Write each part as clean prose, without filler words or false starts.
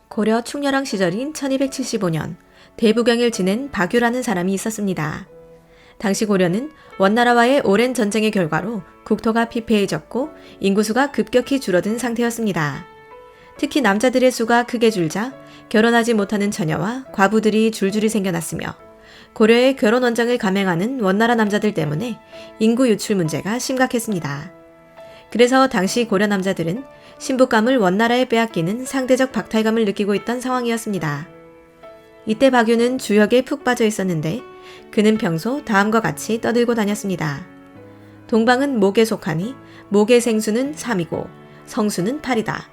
고려 충렬왕 시절인 1275년 대부경을 지낸 박유라는 사람이 있었습니다. 당시 고려는 원나라와의 오랜 전쟁의 결과로 국토가 피폐해졌고 인구수가 급격히 줄어든 상태였습니다. 특히 남자들의 수가 크게 줄자 결혼하지 못하는 처녀와 과부들이 줄줄이 생겨났으며 고려의 결혼 원정을 감행하는 원나라 남자들 때문에 인구 유출 문제가 심각했습니다. 그래서 당시 고려 남자들은 신부감을 원나라에 빼앗기는 상대적 박탈감을 느끼고 있던 상황이었습니다. 이때 박유는 주역에 푹 빠져 있었는데 그는 평소 다음과 같이 떠들고 다녔습니다. 동방은 목에 속하니 목의 생수는 3이고 성수는 8이다.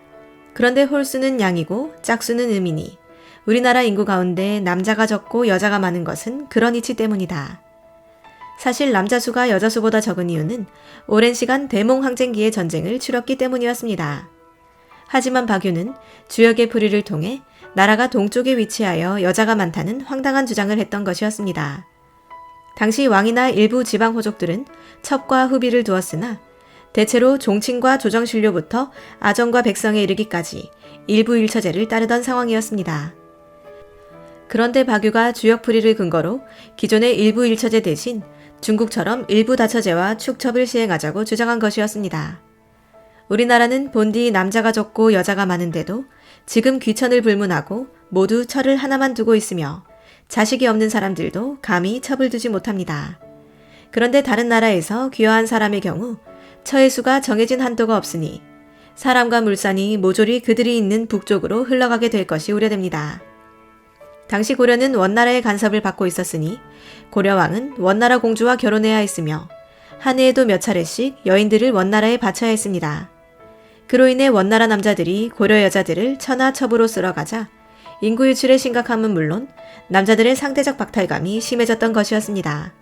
그런데 홀수는 양이고 짝수는 음이니 우리나라 인구 가운데 남자가 적고 여자가 많은 것은 그런 이치 때문이다. 사실 남자 수가 여자 수보다 적은 이유는 오랜 시간 대몽황쟁기의 전쟁을 치렀기 때문이었습니다. 하지만 박유는 주역의 풀이를 통해 나라가 동쪽에 위치하여 여자가 많다는 황당한 주장을 했던 것이었습니다. 당시 왕이나 일부 지방 호족들은 첩과 후비를 두었으나 대체로 종친과 조정신료부터 아정과 백성에 이르기까지 일부 일처제를 따르던 상황이었습니다. 그런데 박유가 주역풀이를 근거로 기존의 일부 일처제 대신 중국처럼 일부 다처제와 축첩을 시행하자고 주장한 것이었습니다. 우리나라는 본디 남자가 적고 여자가 많은데도 지금 귀천을 불문하고 모두 처를 하나만 두고 있으며 자식이 없는 사람들도 감히 첩을 두지 못합니다. 그런데 다른 나라에서 귀화한 사람의 경우 처의 수가 정해진 한도가 없으니 사람과 물산이 모조리 그들이 있는 북쪽으로 흘러가게 될 것이 우려됩니다. 당시 고려는 원나라의 간섭을 받고 있었으니 고려왕은 원나라 공주와 결혼해야 했으며 한 해에도 몇 차례씩 여인들을 원나라에 바쳐야 했습니다. 그로 인해 원나라 남자들이 고려 여자들을 처나 첩으로 쓸어가자 인구 유출의 심각함은 물론 남자들의 상대적 박탈감이 심해졌던 것이었습니다.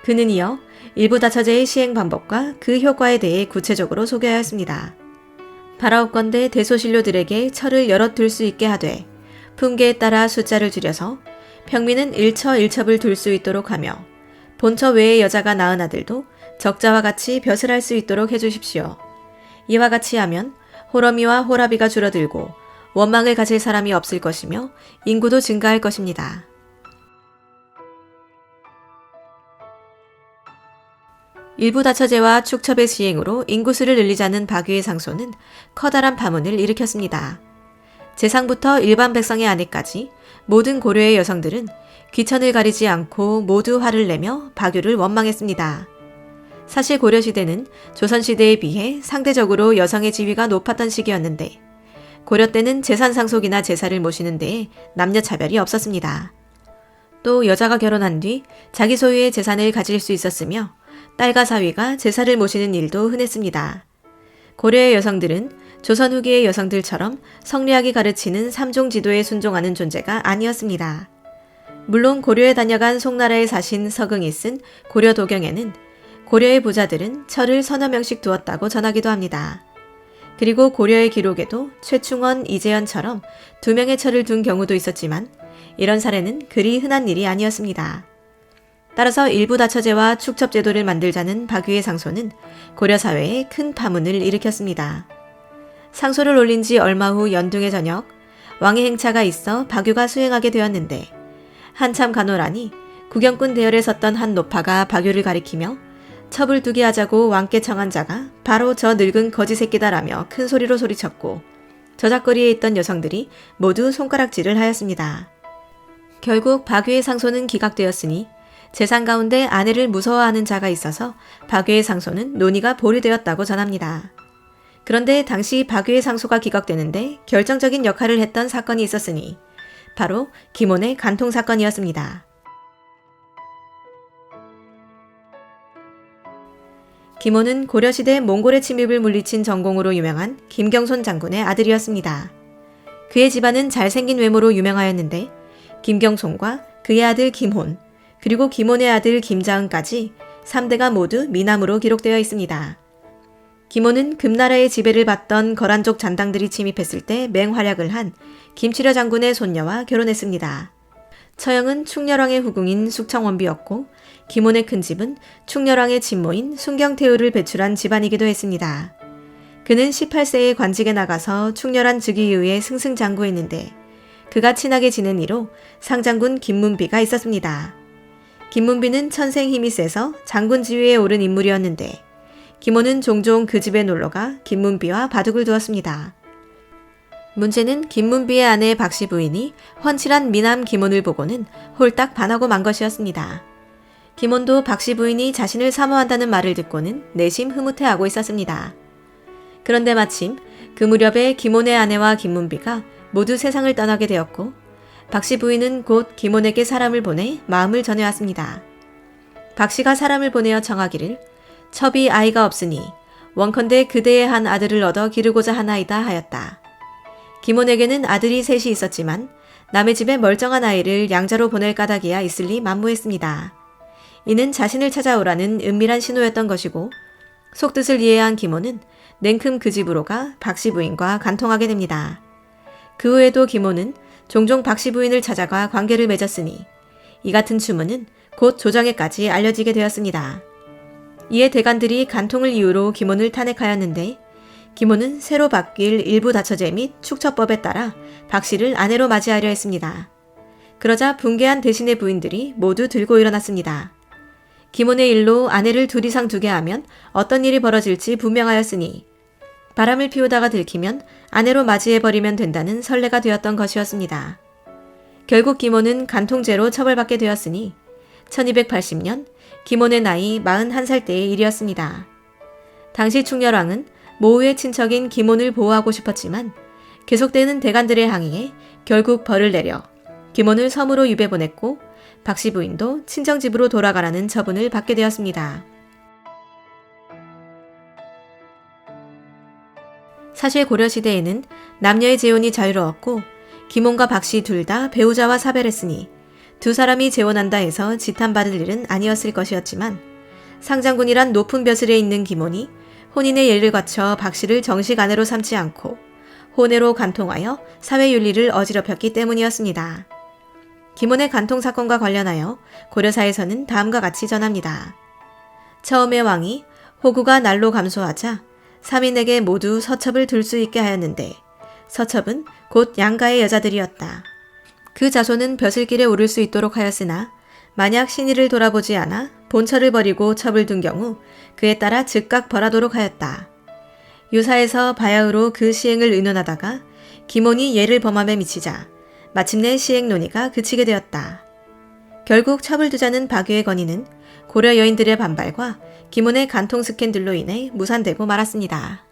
그는 이어 일부 다처제의 시행 방법과 그 효과에 대해 구체적으로 소개하였습니다. 바라옵건대 대소신료들에게 처를 여럿 둘 수 있게 하되 품계에 따라 숫자를 줄여서 평민은 1처 1첩을 둘 수 있도록 하며 본처 외의 여자가 낳은 아들도 적자와 같이 벼슬 할 수 있도록 해주십시오. 이와 같이 하면 호러미와 호라비가 줄어들고 원망을 가질 사람이 없을 것이며 인구도 증가할 것입니다. 일부 다처제와 축첩의 시행으로 인구수를 늘리자는 박유의 상소는 커다란 파문을 일으켰습니다. 재상부터 일반 백성의 아내까지 모든 고려의 여성들은 귀천을 가리지 않고 모두 화를 내며 박유를 원망했습니다. 사실 고려시대는 조선시대에 비해 상대적으로 여성의 지위가 높았던 시기였는데 고려 때는 재산상속이나 제사를 모시는 데에 남녀 차별이 없었습니다. 또 여자가 결혼한 뒤 자기 소유의 재산을 가질 수 있었으며 딸과 사위가 제사를 모시는 일도 흔했습니다. 고려의 여성들은 조선 후기의 여성들처럼 성리학이 가르치는 삼종 지도에 순종하는 존재가 아니었습니다. 물론 고려에 다녀간 송나라의 사신 서긍이 쓴 고려도경에는 고려의 부자들은 처를 서너 명씩 두었다고 전하기도 합니다. 그리고 고려의 기록에도 최충원, 이재현처럼 2명의 처를 둔 경우도 있었지만 이런 사례는 그리 흔한 일이 아니었습니다. 따라서 일부 다처제와 축첩제도를 만들자는 박유의 상소는 고려 사회에 큰 파문을 일으켰습니다. 상소를 올린 지 얼마 후 연둥의 저녁, 왕의 행차가 있어 박유가 수행하게 되었는데 한참 가노라니 구경꾼 대열에 섰던 한 노파가 박유를 가리키며 첩을 두게 하자고 왕께 청한 자가 바로 저 늙은 거지 새끼다라며 큰 소리로 소리쳤고 저작거리에 있던 여성들이 모두 손가락질을 하였습니다. 결국 박유의 상소는 기각되었으니 재상 가운데 아내를 무서워하는 자가 있어서 박유의 상소는 논의가 보류되었다고 전합니다. 그런데 당시 박유의 상소가 기각되는데 결정적인 역할을 했던 사건이 있었으니 바로 김혼의 간통 사건이었습니다. 김혼은 고려시대 몽골의 침입을 물리친 전공으로 유명한 김경손 장군의 아들이었습니다. 그의 집안은 잘생긴 외모로 유명하였는데 김경손과 그의 아들 김혼, 그리고 김혼의 아들 김자은까지 3대가 모두 미남으로 기록되어 있습니다. 김혼은 금나라의 지배를 받던 거란족 잔당들이 침입했을 때 맹활약을 한 김치려 장군의 손녀와 결혼했습니다. 처형은 충렬왕의 후궁인 숙청원비였고 김혼의 큰 집은 충렬왕의 친모인 순경태후를 배출한 집안이기도 했습니다. 그는 18세에 관직에 나가서 충렬한 즉위 이후에 승승장구했는데 그가 친하게 지낸 이로 상장군 김문비가 있었습니다. 김문비는 천생 힘이 세서 장군 지위에 오른 인물이었는데 김호는 종종 그 집에 놀러가 김문비와 바둑을 두었습니다. 문제는 김문비의 아내 박씨 부인이 훤칠한 미남 김혼을 보고는 홀딱 반하고 만 것이었습니다. 김혼도 박씨 부인이 자신을 사모한다는 말을 듣고는 내심 흐뭇해하고 있었습니다. 그런데 마침 그 무렵에 김혼의 아내와 김문비가 모두 세상을 떠나게 되었고 박씨 부인은 곧 김혼에게 사람을 보내 마음을 전해왔습니다. 박씨가 사람을 보내어 청하기를 첩이 아이가 없으니 원컨대 그대의 한 아들을 얻어 기르고자 하나이다 하였다. 김혼에게는 아들이 셋이 있었지만 남의 집에 멀쩡한 아이를 양자로 보낼 까닭이야 있을리 만무했습니다. 이는 자신을 찾아오라는 은밀한 신호였던 것이고 속뜻을 이해한 김호는 냉큼 그 집으로 가 박씨 부인과 간통하게 됩니다. 그 후에도 김호는 종종 박씨 부인을 찾아가 관계를 맺었으니 이 같은 추문은 곧 조정에까지 알려지게 되었습니다. 이에 대관들이 간통을 이유로 김호를 탄핵하였는데 김호는 새로 바뀔 일부 다처제 및 축처법에 따라 박씨를 아내로 맞이하려 했습니다. 그러자 붕괴한 대신의 부인들이 모두 들고 일어났습니다. 김혼의 일로 아내를 둘 이상 두게 하면 어떤 일이 벌어질지 분명하였으니 바람을 피우다가 들키면 아내로 맞이해버리면 된다는 선례가 되었던 것이었습니다. 결국 김혼은 간통죄로 처벌받게 되었으니 1280년 김혼의 나이 41살 때의 일이었습니다. 당시 충렬왕은 모우의 친척인 김혼을 보호하고 싶었지만 계속되는 대관들의 항의에 결국 벌을 내려 김혼을 섬으로 유배 보냈고 박씨 부인도 친정집으로 돌아가라는 처분을 받게 되었습니다. 사실 고려시대에는 남녀의 재혼이 자유로웠고 김혼과 박씨 둘 다 배우자와 사별했으니 두 사람이 재혼한다 해서 지탄받을 일은 아니었을 것이었지만 상장군이란 높은 벼슬에 있는 김혼이 혼인의 예를 갖춰 박씨를 정식 아내로 삼지 않고 혼외로 간통하여 사회윤리를 어지럽혔기 때문이었습니다. 김혼의 간통 사건과 관련하여 고려사에서는 다음과 같이 전합니다. 처음에 왕이 호구가 날로 감소하자 삼인에게 모두 서첩을 둘 수 있게 하였는데 서첩은 곧 양가의 여자들이었다. 그 자손은 벼슬길에 오를 수 있도록 하였으나 만약 신의를 돌아보지 않아 본처를 버리고 첩을 둔 경우 그에 따라 즉각 벌하도록 하였다. 유사에서 바야흐로 그 시행을 의논하다가 김혼이 예를 범함에 미치자 마침내 시행 논의가 그치게 되었다. 결국 첩을 두자는 박유의 건의는 고려 여인들의 반발과 김혼의 간통 스캔들로 인해 무산되고 말았습니다.